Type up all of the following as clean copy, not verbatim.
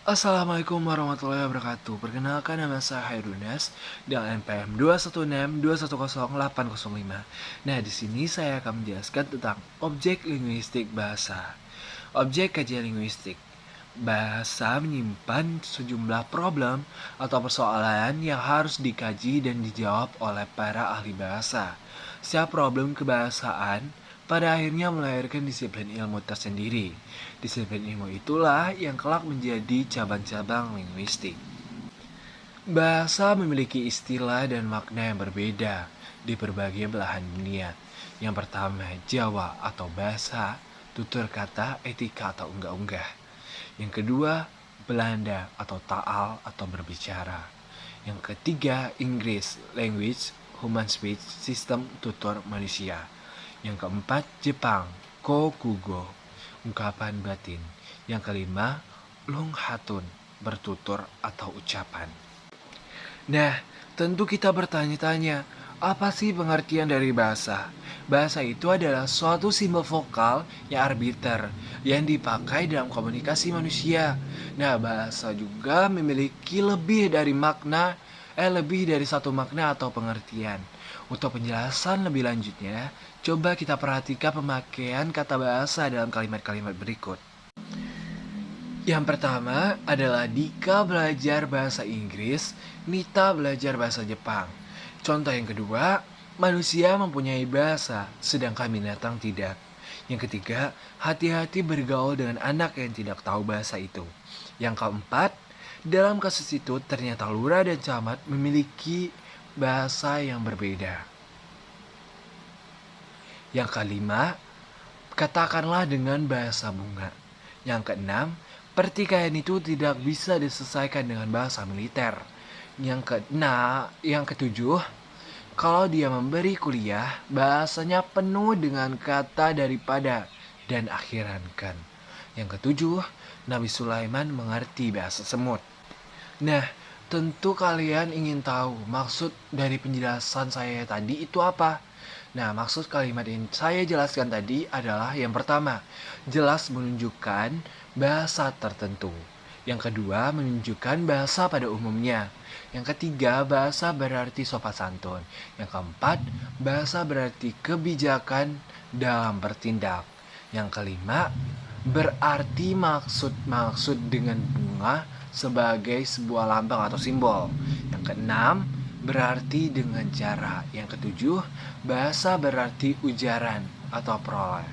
Assalamualaikum warahmatullahi wabarakatuh. Perkenalkan, nama saya Hairunas dengan NPM 216210805. Nah, di sini saya akan menjelaskan tentang objek linguistik bahasa. Objek kajian linguistik bahasa menyimpan sejumlah problem atau persoalan yang harus dikaji dan dijawab oleh para ahli bahasa. Setiap problem kebahasaan pada akhirnya melahirkan disiplin ilmu tersendiri. Disiplin ilmu itulah yang kelak menjadi cabang-cabang linguistik. Bahasa memiliki istilah dan makna yang berbeda di berbagai belahan dunia. Yang pertama, Jawa atau bahasa, tutur kata, etika atau unggah-unggah. Yang kedua, Belanda atau taal atau berbicara. Yang ketiga, Inggris, language, human speech, sistem tutur manusia. Yang keempat, Jepang, kokugo, ungkapan batin. Yang kelima, Lung Hatun, bertutur atau ucapan. Nah, tentu kita bertanya-tanya, apa sih pengertian dari bahasa? Bahasa itu adalah suatu simbol vokal yang arbiter yang dipakai dalam komunikasi manusia. Nah, bahasa juga memiliki lebih dari satu makna atau pengertian. Untuk penjelasan lebih lanjutnya, coba kita perhatikan pemakaian kata bahasa dalam kalimat-kalimat berikut. Yang pertama adalah Dika belajar bahasa Inggris, Nita belajar bahasa Jepang. Contoh yang kedua, manusia mempunyai bahasa, sedangkan binatang tidak. Yang ketiga, hati-hati bergaul dengan anak yang tidak tahu bahasa itu. Yang keempat, dalam kasus itu ternyata lurah dan camat memiliki bahasa yang berbeda. Yang kelima, katakanlah dengan bahasa bunga. Yang keenam, pertikaian itu tidak bisa diselesaikan dengan bahasa militer. Yang ketujuh, kalau dia memberi kuliah, bahasanya penuh dengan kata daripada dan akhiran kan. Yang ketujuh, Nabi Sulaiman mengerti bahasa semut. Nah, tentu kalian ingin tahu maksud dari penjelasan saya tadi itu apa? Nah, maksud kalimat yang saya jelaskan tadi adalah yang pertama, jelas menunjukkan bahasa tertentu. Yang kedua, menunjukkan bahasa pada umumnya. Yang ketiga, bahasa berarti sopan santun. Yang keempat, bahasa berarti kebijakan dalam bertindak. Yang kelima, berarti maksud dengan bunga sebagai sebuah lambang atau simbol. Yang keenam, berarti dengan cara. Yang ketujuh, bahasa berarti ujaran atau peroleh.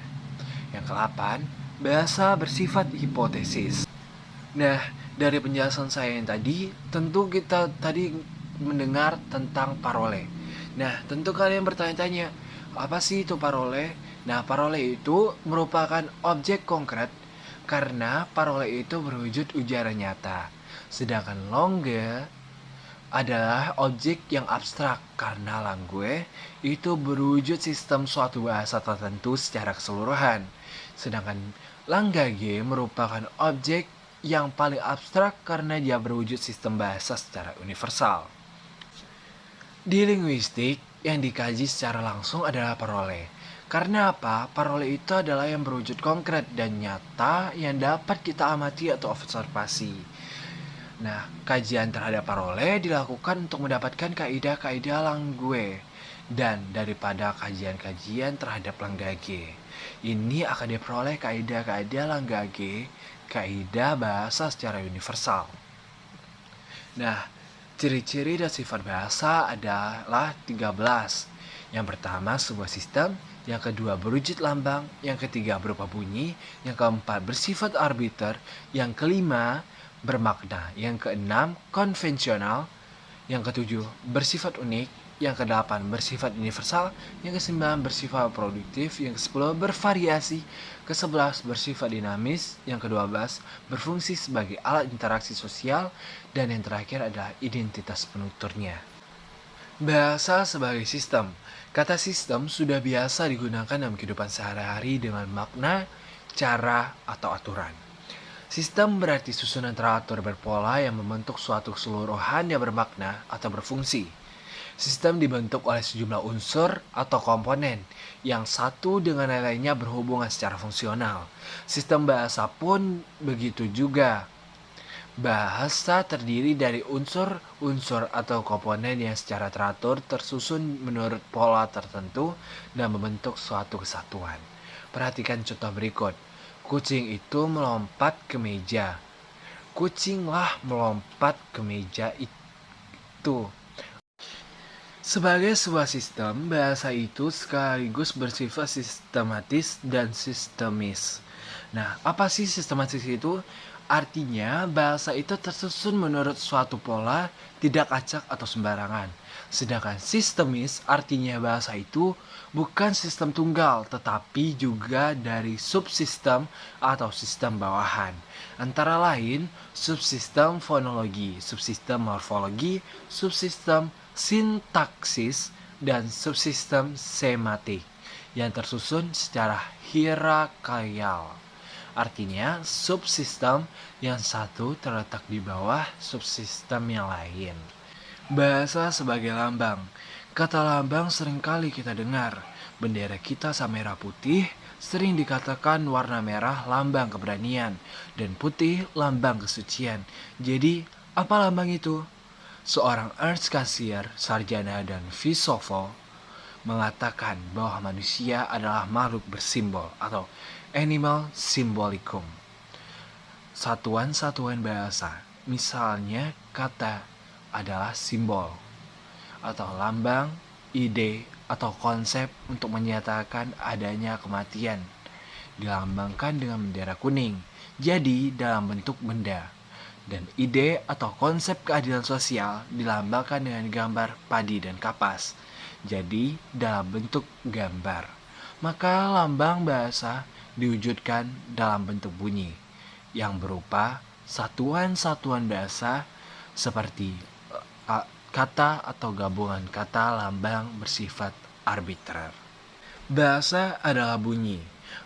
Yang kedelapan, bahasa bersifat hipotesis. Nah, dari penjelasan saya yang tadi, tentu kita tadi mendengar tentang parole. Nah, tentu kalian bertanya-tanya, apa sih itu parole? Nah, parole itu merupakan objek konkret karena parole itu berwujud ujaran nyata. Sedangkan longge adalah objek yang abstrak karena langue itu berwujud sistem suatu bahasa tertentu secara keseluruhan. Sedangkan langgage merupakan objek yang paling abstrak karena dia berwujud sistem bahasa secara universal. Di linguistik, yang dikaji secara langsung adalah parole. Karena apa? Parole itu adalah yang berwujud konkret dan nyata yang dapat kita amati atau observasi. Nah, kajian terhadap parole dilakukan untuk mendapatkan kaidah-kaidah langue dan daripada kajian-kajian terhadap langgage. Ini akan diperoleh kaidah-kaidah langgage, kaidah bahasa secara universal. Nah, ciri-ciri dan sifat bahasa adalah 13. Yang pertama, sebuah sistem. Yang kedua, berwujud lambang. Yang ketiga, berupa bunyi. Yang keempat, bersifat arbiter. Yang kelima, bermakna. Yang keenam, konvensional. Yang ketujuh, bersifat unik. Yang kedelapan, bersifat universal. Yang kesembilan, bersifat produktif. Yang kesepuluh, bervariasi. Kesebelas, bersifat dinamis. Yang kedua belas, berfungsi sebagai alat interaksi sosial. Dan yang terakhir adalah identitas penuturnya. Bahasa sebagai sistem. Kata sistem sudah biasa digunakan dalam kehidupan sehari-hari dengan makna, cara, atau aturan. Sistem berarti susunan teratur berpola yang membentuk suatu keseluruhan yang bermakna atau berfungsi. Sistem dibentuk oleh sejumlah unsur atau komponen yang satu dengan lainnya berhubungan secara fungsional. Sistem bahasa pun begitu juga. Bahasa terdiri dari unsur-unsur atau komponen yang secara teratur tersusun menurut pola tertentu dan membentuk suatu kesatuan. Perhatikan contoh berikut. Kucing itu melompat ke meja. Kucinglah melompat ke meja itu. Sebagai sebuah sistem, bahasa itu sekaligus bersifat sistematis dan sistemis. Nah, apa sih sistematis itu? Artinya, bahasa itu tersusun menurut suatu pola, tidak acak atau sembarangan. Sedangkan sistemis artinya bahasa itu bukan sistem tunggal, tetapi juga dari subsistem atau sistem bawahan. Antara lain, subsistem fonologi, subsistem morfologi, subsistem sintaksis, dan subsistem sematik yang tersusun secara hierarkial. Artinya, subsistem yang satu terletak di bawah subsistem yang lain. Bahasa sebagai lambang. Kata lambang seringkali kita dengar. Bendera kita sama merah putih sering dikatakan warna merah lambang keberanian dan putih lambang kesucian. Jadi, apa lambang itu? Seorang Ernst Cassirer, sarjana dan filsuf, mengatakan bahwa manusia adalah makhluk bersimbol atau animal symbolicum. Satuan-satuan bahasa, misalnya kata adalah simbol atau lambang, ide, atau konsep untuk menyatakan adanya kematian. Dilambangkan dengan bendera kuning, jadi dalam bentuk benda. Dan ide atau konsep keadilan sosial dilambangkan dengan gambar padi dan kapas, jadi dalam bentuk gambar. Maka lambang bahasa diwujudkan dalam bentuk bunyi, yang berupa satuan-satuan bahasa seperti kata atau gabungan kata lambang bersifat arbitrer. Bahasa adalah bunyi.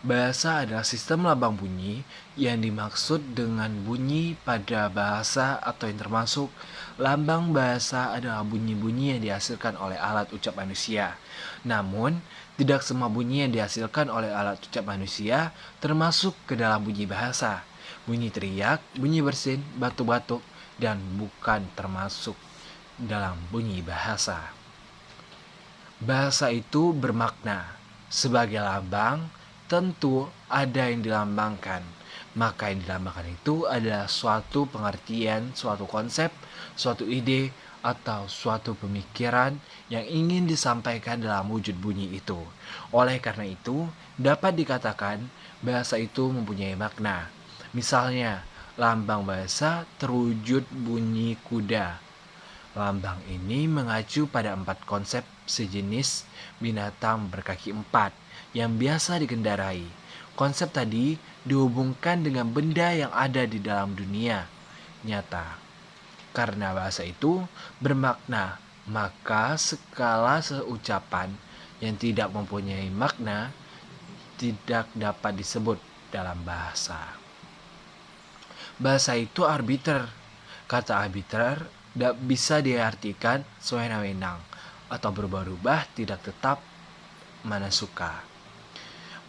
Bahasa adalah sistem lambang bunyi yang dimaksud dengan bunyi pada bahasa atau yang termasuk lambang bahasa adalah bunyi-bunyi yang dihasilkan oleh alat ucap manusia. Namun, tidak semua bunyi yang dihasilkan oleh alat ucap manusia termasuk ke dalam bunyi bahasa. Bunyi teriak, bunyi bersin, batuk-batuk, dan bukan termasuk dalam bunyi bahasa. Bahasa itu bermakna. Sebagai lambang, tentu ada yang dilambangkan. Maka yang dilambangkan itu adalah suatu pengertian, suatu konsep, suatu ide, atau suatu pemikiran yang ingin disampaikan dalam wujud bunyi itu. Oleh karena itu, dapat dikatakan bahasa itu mempunyai makna. Misalnya, lambang bahasa terwujud bunyi kuda. Lambang ini mengacu pada 4 konsep sejenis binatang berkaki 4 yang biasa dikendarai. Konsep tadi dihubungkan dengan benda yang ada di dalam dunia nyata. Karena bahasa itu bermakna, maka skala seucapan yang tidak mempunyai makna tidak dapat disebut dalam bahasa. Bahasa itu arbiter. Kata arbiter bisa diartikan sewenang-wenang atau berubah-ubah, tidak tetap mana suka.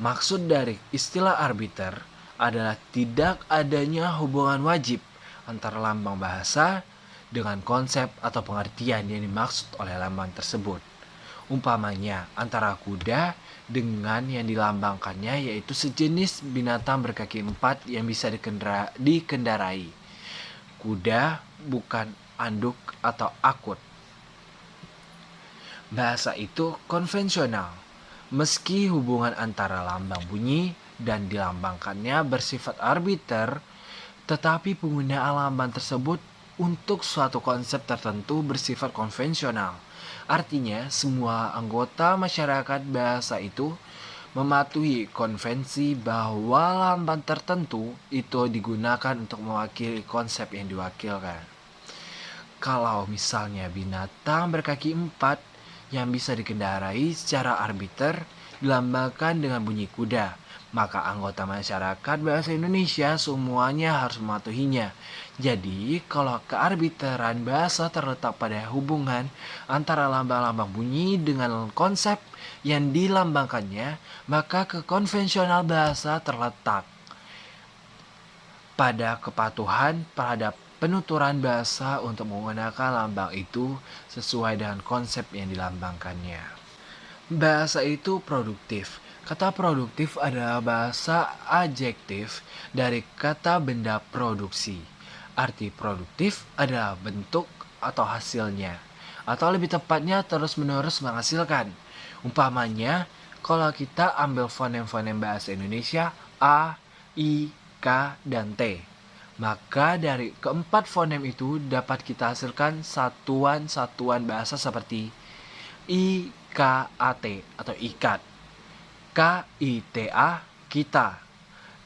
Maksud dari istilah arbiter adalah tidak adanya hubungan wajib antara lambang bahasa dengan konsep atau pengertian yang dimaksud oleh lambang tersebut. Umpamanya antara kuda dengan yang dilambangkannya, yaitu sejenis binatang berkaki 4 yang bisa dikendarai. Kuda bukan anduk atau akut. Bahasa itu konvensional. Meski hubungan antara lambang bunyi dan dilambangkannya bersifat arbiter, tetapi penggunaan lambang tersebut untuk suatu konsep tertentu bersifat konvensional. Artinya, semua anggota masyarakat bahasa itu mematuhi konvensi bahwa lambang tertentu itu digunakan untuk mewakili konsep yang diwakilkan. Kalau misalnya binatang berkaki 4 yang bisa dikendarai secara arbiter dilambangkan dengan bunyi kuda, maka anggota masyarakat bahasa Indonesia semuanya harus mematuhinya. Jadi, kalau kearbiteran bahasa terletak pada hubungan antara lambang-lambang bunyi dengan konsep yang dilambangkannya, maka kekonvensional bahasa terletak pada kepatuhan terhadap penuturan bahasa untuk menggunakan lambang itu sesuai dengan konsep yang dilambangkannya. Bahasa itu produktif. Kata produktif adalah bahasa adjektif dari kata benda produksi. Arti produktif adalah bentuk atau hasilnya, atau lebih tepatnya terus-menerus menghasilkan. Umpamanya, kalau kita ambil fonem-fonem bahasa Indonesia A, I, K, dan T, maka dari keempat fonem itu dapat kita hasilkan satuan-satuan bahasa seperti IKAT atau ikat, KITA kita,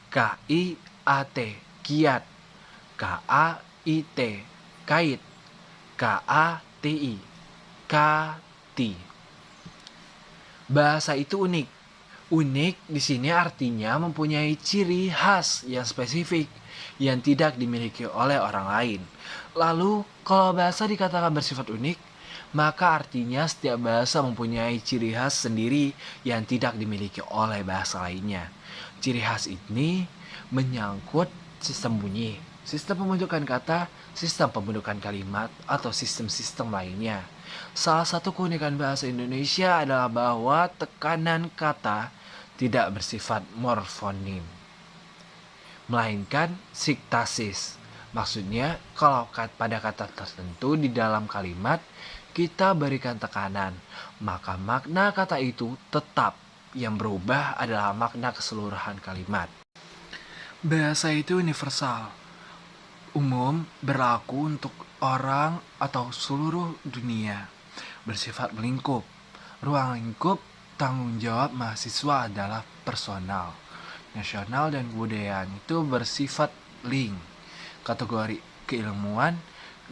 KIAT kiat, KAIT kait, KATI kati. Bahasa itu unik. Unik di sini artinya mempunyai ciri khas yang spesifik yang tidak dimiliki oleh orang lain. Lalu, kalau bahasa dikatakan bersifat unik, maka artinya setiap bahasa mempunyai ciri khas sendiri yang tidak dimiliki oleh bahasa lainnya. Ciri khas ini menyangkut sistem bunyi, sistem pembentukan kata, sistem pembentukan kalimat, atau sistem-sistem lainnya. Salah satu keunikan bahasa Indonesia adalah bahwa tekanan kata tidak bersifat morfonim, melainkan siktasis. Maksudnya, kalau pada kata tertentu di dalam kalimat kita berikan tekanan, maka makna kata itu tetap. Yang berubah adalah makna keseluruhan kalimat. Bahasa itu universal, umum, berlaku untuk orang atau seluruh dunia, bersifat melingkup. Ruang lingkup tanggung jawab mahasiswa adalah personal, nasional, dan kebudayaan itu bersifat link. Kategori keilmuan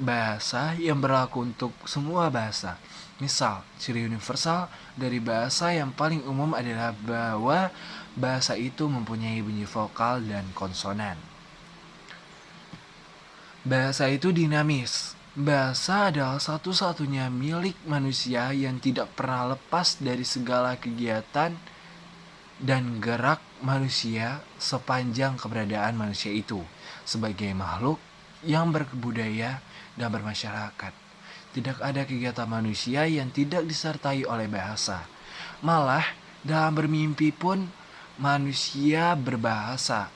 bahasa yang berlaku untuk semua bahasa. Misal, ciri universal dari bahasa yang paling umum adalah bahwa bahasa itu mempunyai bunyi vokal dan konsonan. Bahasa itu dinamis. Bahasa adalah satu-satunya milik manusia yang tidak pernah lepas dari segala kegiatan dan gerak manusia sepanjang keberadaan manusia itu sebagai makhluk yang berbudaya dan bermasyarakat. Tidak ada kegiatan manusia yang tidak disertai oleh bahasa. Malah dalam bermimpi pun manusia berbahasa,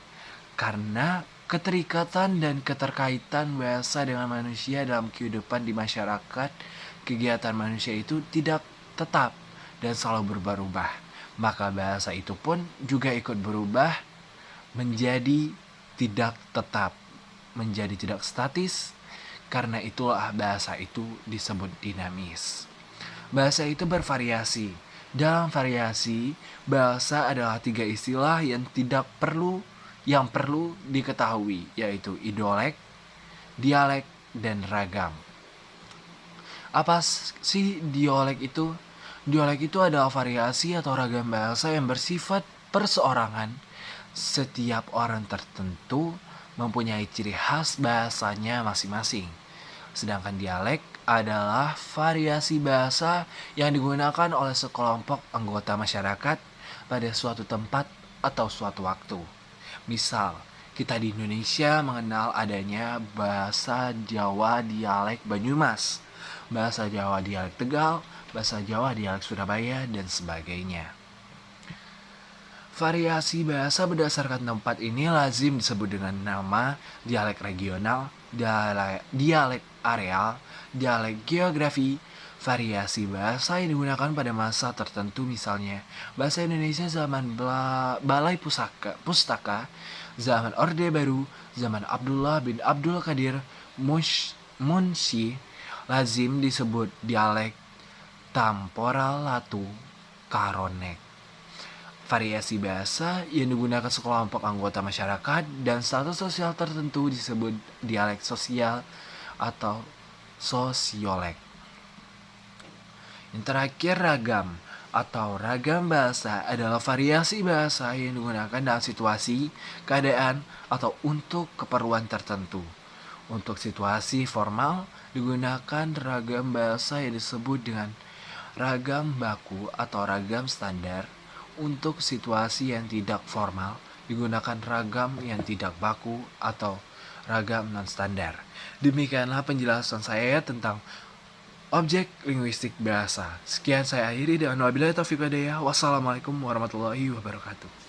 karena keterikatan dan keterkaitan bahasa dengan manusia dalam kehidupan di masyarakat. Kegiatan manusia itu tidak tetap dan selalu berubah-ubah. Maka bahasa itu pun juga ikut berubah menjadi tidak tetap, menjadi tidak statis. Karena itulah bahasa itu disebut dinamis. Bahasa itu bervariasi. Dalam variasi, bahasa adalah 3 istilah yang perlu diketahui, yaitu idolek, dialek, dan ragam. Apa sih dialek itu? Dialek itu adalah variasi atau ragam bahasa yang bersifat perseorangan. Setiap orang tertentu mempunyai ciri khas bahasanya masing-masing. Sedangkan dialek adalah variasi bahasa yang digunakan oleh sekelompok anggota masyarakat pada suatu tempat atau suatu waktu. Misal, kita di Indonesia mengenal adanya bahasa Jawa dialek Banyumas, bahasa Jawa dialek Tegal, bahasa Jawa dialek Surabaya, dan sebagainya. Variasi bahasa berdasarkan tempat ini lazim disebut dengan nama dialek regional, dialek areal, dialek geografi. Variasi bahasa yang digunakan pada masa tertentu, misalnya bahasa Indonesia zaman Balai Pustaka, zaman Orde Baru, zaman Abdullah bin Abdul Qadir Munshi, lazim disebut dialek Temporal Latu Karonek. Variasi bahasa yang digunakan sekelompok anggota masyarakat dan status sosial tertentu disebut dialek sosial atau sosiolek. Yang terakhir, ragam atau ragam bahasa adalah variasi bahasa yang digunakan dalam situasi, keadaan, atau untuk keperluan tertentu. Untuk situasi formal digunakan ragam bahasa yang disebut dengan ragam baku atau ragam standar. Untuk situasi yang tidak formal digunakan ragam yang tidak baku atau ragam non-standar. Demikianlah penjelasan saya tentang objek linguistik bahasa. Sekian saya akhiri dengan wabillahi taufiq wal hidayah. Wassalamualaikum warahmatullahi wabarakatuh.